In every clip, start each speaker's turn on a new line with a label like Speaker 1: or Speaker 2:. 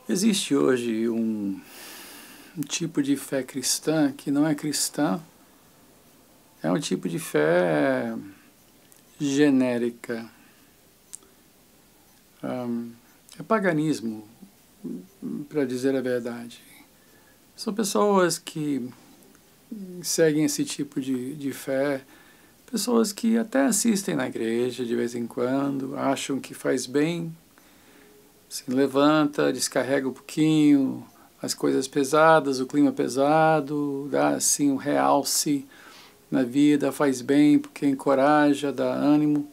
Speaker 1: Existe hoje um tipo de fé cristã que não é cristã, é um tipo de fé genérica. É paganismo, para dizer a verdade. São pessoas que seguem esse tipo de fé, pessoas que até assistem na igreja de vez em quando, acham que faz bem, se levanta, descarrega um pouquinho as coisas pesadas, o clima pesado, dá assim um realce na vida, faz bem porque encoraja, dá ânimo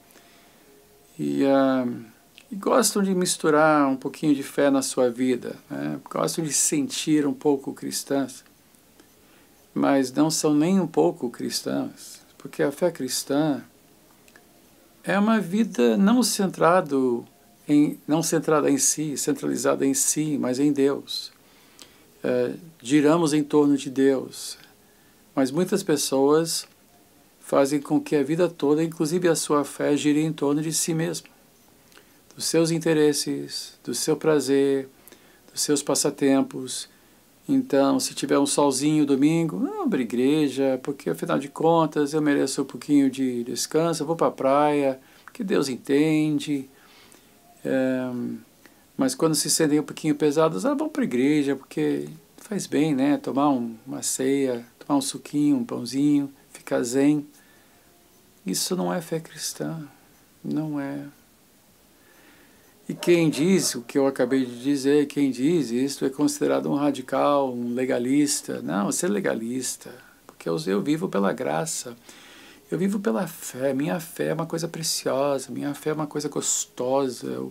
Speaker 1: e gostam de misturar um pouquinho de fé na sua vida, né? Gostam de se sentir um pouco cristãs, mas não são nem um pouco cristãs, porque a fé cristã é uma vida não centrada em si, centralizada em si, mas em Deus. Giramos em torno de Deus, mas muitas pessoas fazem com que a vida toda, inclusive a sua fé, gire em torno de si mesmo, dos seus interesses, do seu prazer, dos seus passatempos. Então, se tiver um solzinho domingo, não vou para a igreja, porque afinal de contas eu mereço um pouquinho de descanso, eu vou para a praia, porque Deus entende. Mas quando se sentem um pouquinho pesados, vão para a igreja, porque faz bem, né? Tomar uma ceia, tomar um suquinho, um pãozinho, ficar zen. Isso não é fé cristã, não é. E quem diz o que eu acabei de dizer, quem diz isso é considerado um radical, um legalista. Não, ser legalista, porque eu vivo pela graça, eu vivo pela fé. Minha fé é uma coisa preciosa, minha fé é uma coisa gostosa.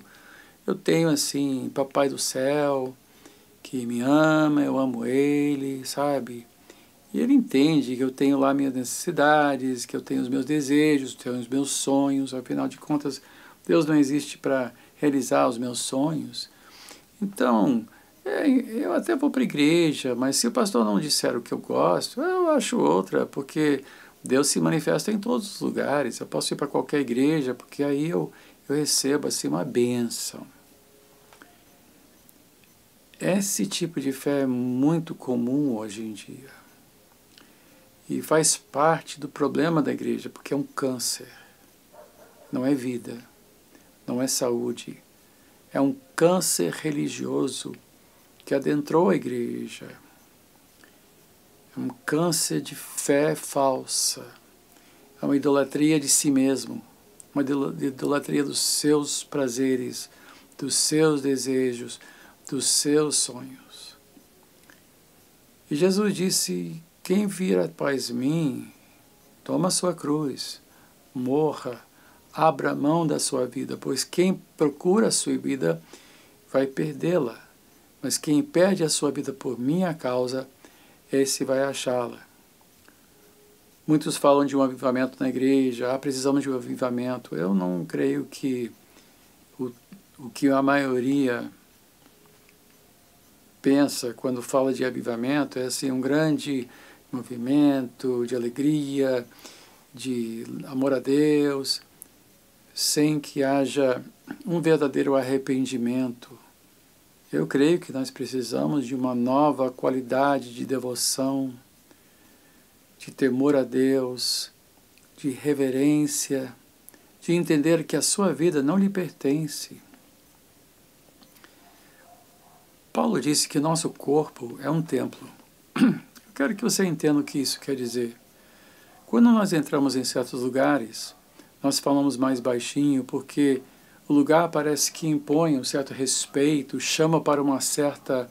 Speaker 1: Eu tenho, assim, Papai do Céu, que me ama, eu amo Ele, sabe? E Ele entende que eu tenho lá minhas necessidades, que eu tenho os meus desejos, tenho os meus sonhos. Afinal de contas, Deus não existe para realizar os meus sonhos. Então, eu até vou para a igreja, mas se o pastor não disser o que eu gosto, eu acho outra, porque Deus se manifesta em todos os lugares. Eu posso ir para qualquer igreja, porque aí eu recebo assim uma bênção. Esse tipo de fé é muito comum hoje em dia e faz parte do problema da igreja, porque é um câncer, não é vida, não é saúde, é um câncer religioso que adentrou a igreja, é um câncer de fé falsa, é uma idolatria de si mesmo, uma idolatria dos seus prazeres, dos seus desejos, dos seus sonhos. E Jesus disse: quem vir após mim, toma a sua cruz, morra, abra mão da sua vida, pois quem procura a sua vida vai perdê-la, mas quem perde a sua vida por minha causa, esse vai achá-la. Muitos falam de um avivamento na igreja, precisamos de um avivamento. Eu não creio que o que a maioria pensa quando fala de avivamento é assim um grande movimento de alegria, de amor a Deus, sem que haja um verdadeiro arrependimento. Eu creio que nós precisamos de uma nova qualidade de devoção, de temor a Deus, de reverência, de entender que a sua vida não lhe pertence. Paulo disse que nosso corpo é um templo. Eu quero que você entenda o que isso quer dizer. Quando nós entramos em certos lugares, nós falamos mais baixinho porque o lugar parece que impõe um certo respeito, chama para uma certa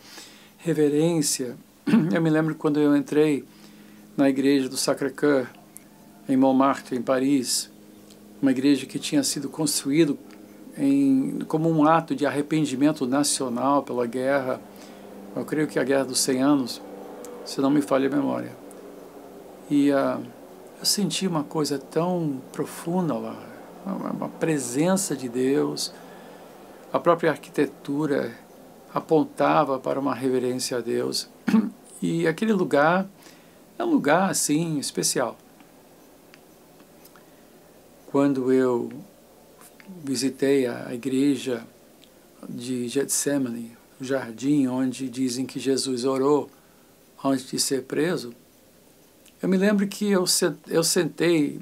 Speaker 1: reverência. Eu me lembro quando eu entrei na igreja do Sacré-Cœur, em Montmartre, em Paris, uma igreja que tinha sido construída como um ato de arrependimento nacional pela guerra, eu creio que a Guerra dos 100 Anos, se não me falha a memória. E eu senti uma coisa tão profunda lá, uma presença de Deus. A própria arquitetura apontava para uma reverência a Deus. E aquele lugar é um lugar, assim, especial. Quando eu visitei a igreja de Getsemane, jardim onde dizem que Jesus orou antes de ser preso, eu me lembro que eu sentei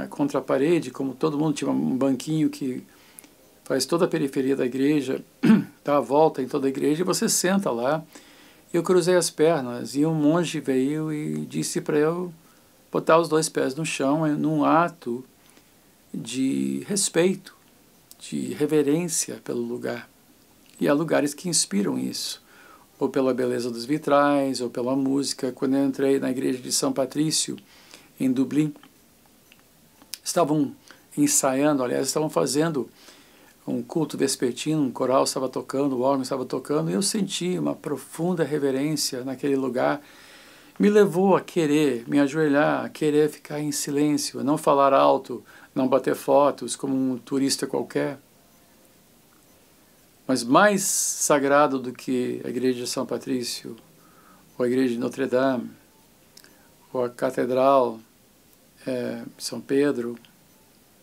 Speaker 1: contra a parede, como todo mundo tinha um banquinho que faz toda a periferia da igreja, dá a volta em toda a igreja, e você senta lá. Eu cruzei as pernas e um monge veio e disse para eu botar os 2 pés no chão num ato de respeito, de reverência pelo lugar. E há lugares que inspiram isso, ou pela beleza dos vitrais, ou pela música. Quando eu entrei na igreja de São Patrício, em Dublin, estavam ensaiando, aliás, estavam fazendo um culto vespertino, um coral estava tocando, o órgão estava tocando, e eu senti uma profunda reverência naquele lugar. Me levou a querer me ajoelhar, a querer ficar em silêncio, a não falar alto, não bater fotos como um turista qualquer. Mas mais sagrado do que a igreja de São Patrício, ou a igreja de Notre Dame, ou a catedral de São Pedro,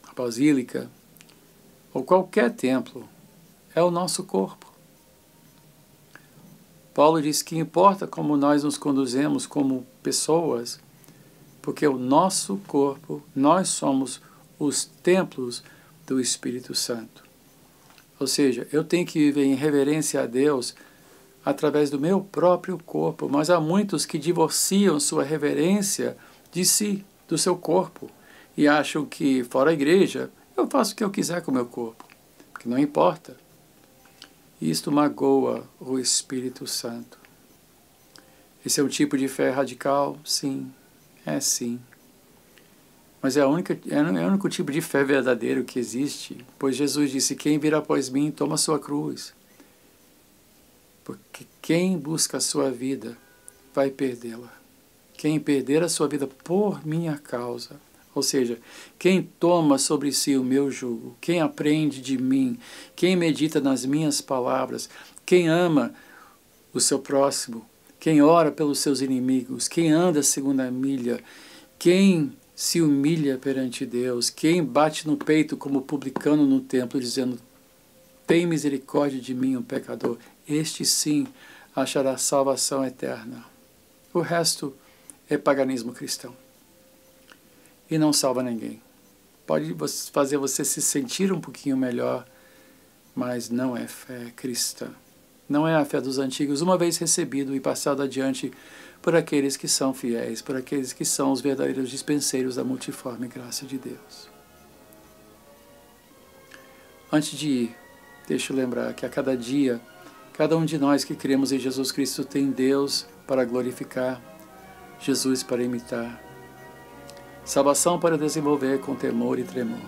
Speaker 1: a basílica, ou qualquer templo, é o nosso corpo. Paulo diz que importa como nós nos conduzimos como pessoas, porque o nosso corpo, nós somos os templos do Espírito Santo. Ou seja, eu tenho que viver em reverência a Deus através do meu próprio corpo, mas há muitos que divorciam sua reverência de si, do seu corpo, e acham que, fora a igreja, eu faço o que eu quiser com o meu corpo, porque não importa. Isto magoa o Espírito Santo. Esse é um tipo de fé radical? Sim, é sim. Mas é o único tipo de fé verdadeiro que existe, pois Jesus disse, quem vir após mim, toma a sua cruz. Porque quem busca a sua vida, vai perdê-la. Quem perder a sua vida por minha causa, ou seja, quem toma sobre si o meu jugo, quem aprende de mim, quem medita nas minhas palavras, quem ama o seu próximo, quem ora pelos seus inimigos, quem anda segundo a milha, quem se humilha perante Deus, quem bate no peito como publicano no templo, dizendo, tem misericórdia de mim, um pecador, este sim achará salvação eterna. O resto é paganismo cristão. E não salva ninguém. Pode fazer você se sentir um pouquinho melhor, mas não é fé cristã. Não é a fé dos antigos, uma vez recebido e passado adiante por aqueles que são fiéis, por aqueles que são os verdadeiros dispenseiros da multiforme graça de Deus. Antes de ir, deixa eu lembrar que a cada dia, cada um de nós que cremos em Jesus Cristo tem Deus para glorificar, Jesus para imitar, salvação para desenvolver com temor e tremor,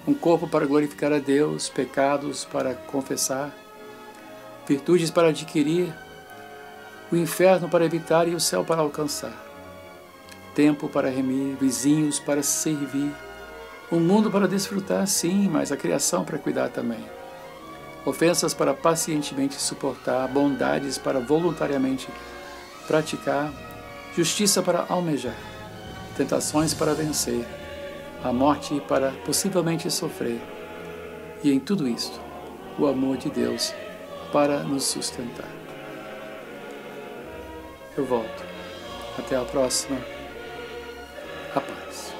Speaker 1: um corpo para glorificar a Deus, pecados para confessar, virtudes para adquirir, o inferno para evitar e o céu para alcançar, tempo para remir, vizinhos para servir, o mundo para desfrutar, sim, mas a criação para cuidar também, ofensas para pacientemente suportar, bondades para voluntariamente praticar, justiça para almejar, tentações para vencer, a morte para possivelmente sofrer, e em tudo isto, o amor de Deus para nos sustentar. Eu volto. Até a próxima. A paz.